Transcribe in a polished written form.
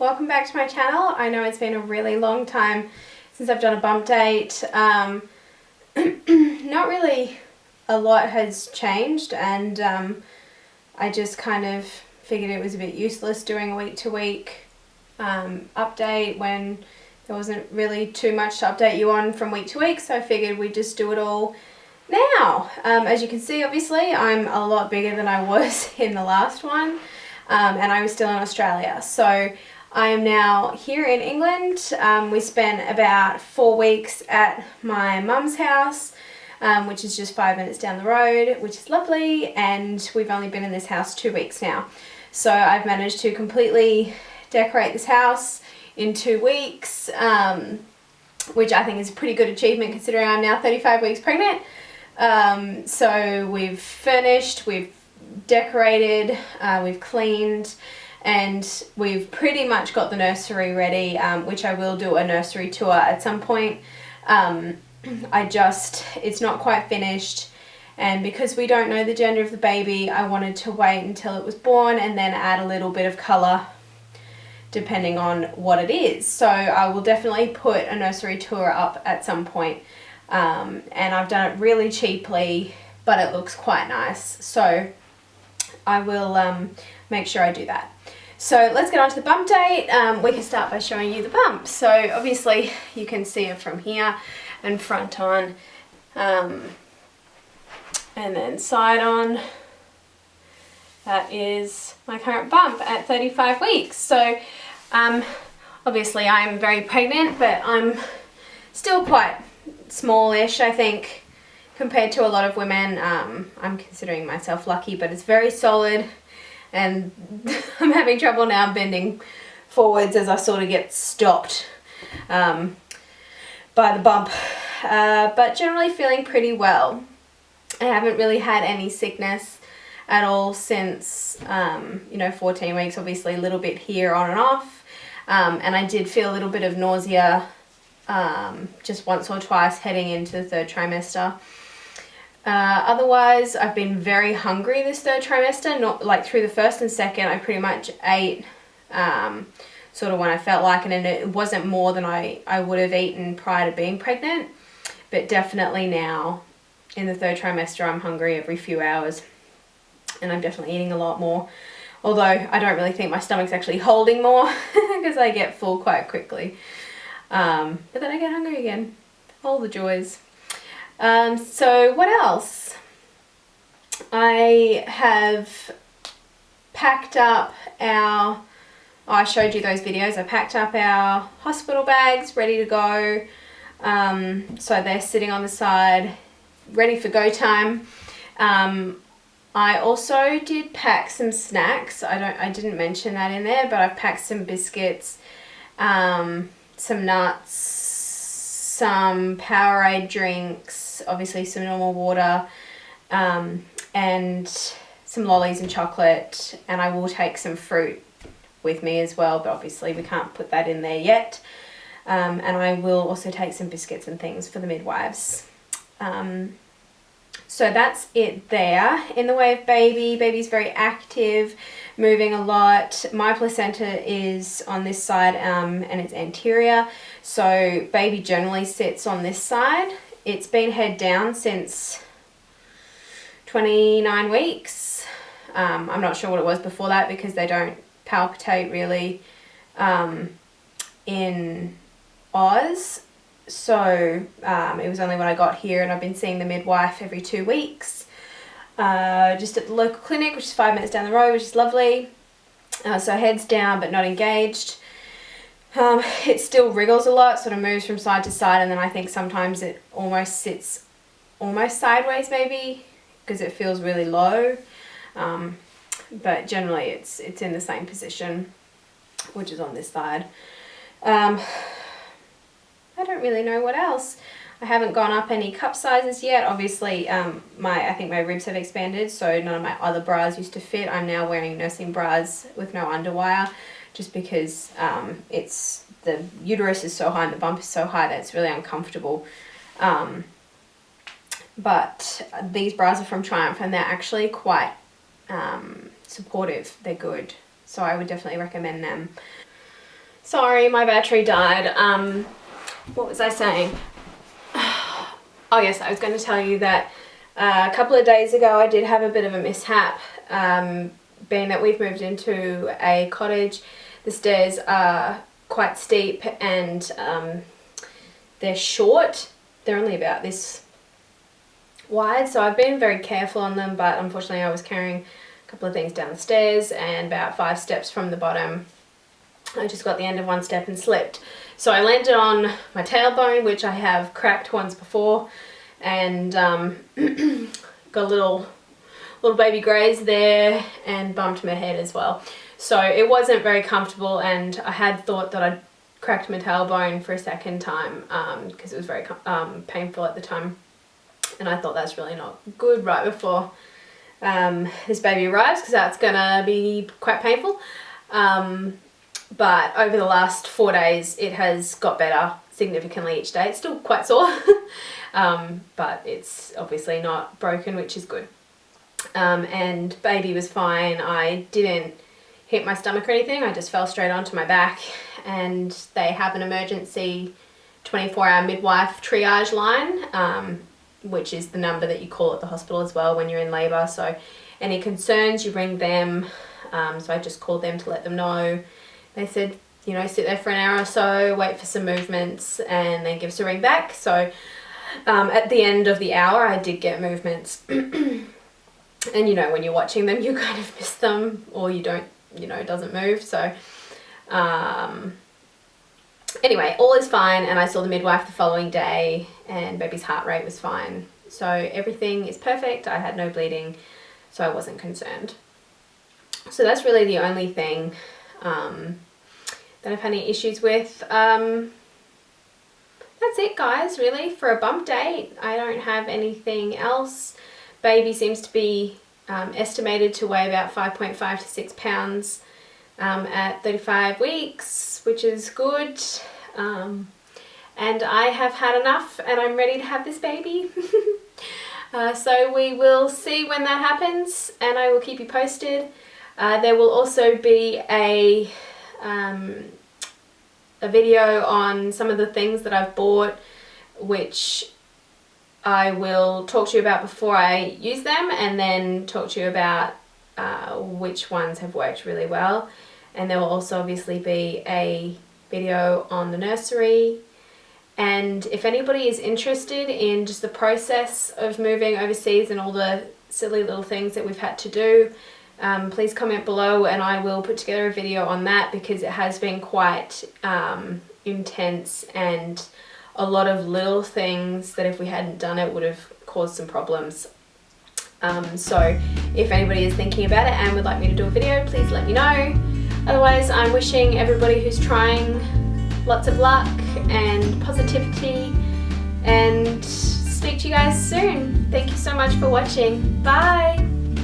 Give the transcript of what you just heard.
welcome back to my channel. I know it's been a really long time since I've done a bump date. Not really a lot has changed, and I just kind of figured it was a bit useless doing a week-to-week update when there wasn't really too much to update you on from week to week, so I figured we'd just do it all now. As you can see, obviously I'm a lot bigger than I was in the last one, and I was still in Australia. So I am now here in England. We spent about 4 weeks at my mum's house, which is just 5 minutes down the road, which is lovely, and we've only been in this house 2 weeks now. So I've managed to completely decorate this house in 2 weeks, which I think is a pretty good achievement considering I'm now 35 weeks pregnant. So we've furnished, we've decorated, we've cleaned, and we've pretty much got the nursery ready, which I will do a nursery tour at some point. It's not quite finished, and because we don't know the gender of the baby, I wanted to wait until it was born and then add a little bit of colour depending on what it is. So I will definitely put a nursery tour up at some point, and I've done it really cheaply, but it looks quite nice, so I will make sure I do that. So let's get on to the bump date. We can start by showing you the bump. So obviously you can see it from here and front on, and then side on. That is my current bump at 35 weeks. So obviously I'm very pregnant, but I'm still quite smallish, I think, compared to a lot of women. I'm considering myself lucky, but it's very solid, and I'm having trouble now bending forwards as I sort of get stopped by the bump, but generally feeling pretty well. I haven't really had any sickness at all since 14 weeks, obviously a little bit here on and off, and I did feel a little bit of nausea just once or twice heading into the third trimester. Otherwise, I've been very hungry this third trimester. Not like through the first and second, I pretty much ate sort of when I felt like it, and it wasn't more than I would have eaten prior to being pregnant, but definitely now in the third trimester I'm hungry every few hours, and I'm definitely eating a lot more, although I don't really think my stomach's actually holding more because I get full quite quickly, but then I get hungry again. All the joys. So what else? I have packed up I showed you those videos. I packed up our hospital bags ready to go, so they're sitting on the side ready for go time. I also did pack some snacks. I didn't mention that in there, but I've packed some biscuits, some nuts, some Powerade drinks, obviously some normal water, and some lollies and chocolate, and I will take some fruit with me as well, but obviously we can't put that in there yet. And I will also take some biscuits and things for the midwives. So that's it there. In the way of baby's very active, moving a lot. My placenta is on this side, and it's anterior, so baby generally sits on this side. It's been head down since 29 weeks. I'm not sure what it was before that because they don't palpitate really in Oz. So it was only when I got here, and I've been seeing the midwife every 2 weeks, just at the local clinic, which is 5 minutes down the road, which is lovely. So head's down but not engaged. It still wriggles a lot, sort of moves from side to side, and then I think sometimes it almost sits almost sideways maybe because it feels really low, but generally it's in the same position, which is on this side. I don't really know what else. I haven't gone up any cup sizes yet. Obviously, I think my ribs have expanded, so none of my other bras used to fit. I'm now wearing nursing bras with no underwire, just because the uterus is so high and the bump is so high that it's really uncomfortable. But these bras are from Triumph, and they're actually quite supportive. They're good, so I would definitely recommend them. Sorry, my battery died. What was I saying? Oh yes, I was going to tell you that a couple of days ago I did have a bit of a mishap. Being that we've moved into a cottage, the stairs are quite steep and they're short. They're only about this wide, so I've been very careful on them, but unfortunately I was carrying a couple of things down the stairs, and about 5 steps from the bottom I just got the end of one step and slipped. So I landed on my tailbone, which I have cracked once before, and got a little baby graze there and bumped my head as well. So it wasn't very comfortable, and I had thought that I'd cracked my tailbone for a second time because it was very painful at the time, and I thought that's really not good right before this baby arrives, because that's gonna be quite painful. But over the last 4 days it has got better significantly each day. It's still quite sore, but it's obviously not broken, which is good. And baby was fine. I didn't hit my stomach or anything, I just fell straight onto my back, and they have an emergency 24-hour midwife triage line, which is the number that you call at the hospital as well when you're in labour. So any concerns, you ring them. So I just called them to let them know. They said, you know, sit there for an hour or so, wait for some movements, and then give us a ring back. So at the end of the hour I did get movements. And you know, when you're watching them you kind of miss them, or you don't, you know, it doesn't move. So anyway, all is fine, and I saw the midwife the following day and baby's heart rate was fine. So everything is perfect. I had no bleeding, so I wasn't concerned. So that's really the only thing that I've had any issues with. That's it, guys, really, for a bump date. I don't have anything else. Baby seems to be estimated to weigh about 5.5 to 6 pounds at 35 weeks, which is good. And I have had enough, and I'm ready to have this baby. So we will see when that happens, and I will keep you posted. There will also be a video on some of the things that I've bought, which I will talk to you about before I use them, and then talk to you about which ones have worked really well. And there will also obviously be a video on the nursery. And if anybody is interested in just the process of moving overseas and all the silly little things that we've had to do, please comment below and I will put together a video on that, because it has been quite intense, and a lot of little things that if we hadn't done it would have caused some problems. So if anybody is thinking about it and would like me to do a video, please let me know. Otherwise, I'm wishing everybody who's trying lots of luck and positivity, and speak to you guys soon. Thank you so much for watching. Bye!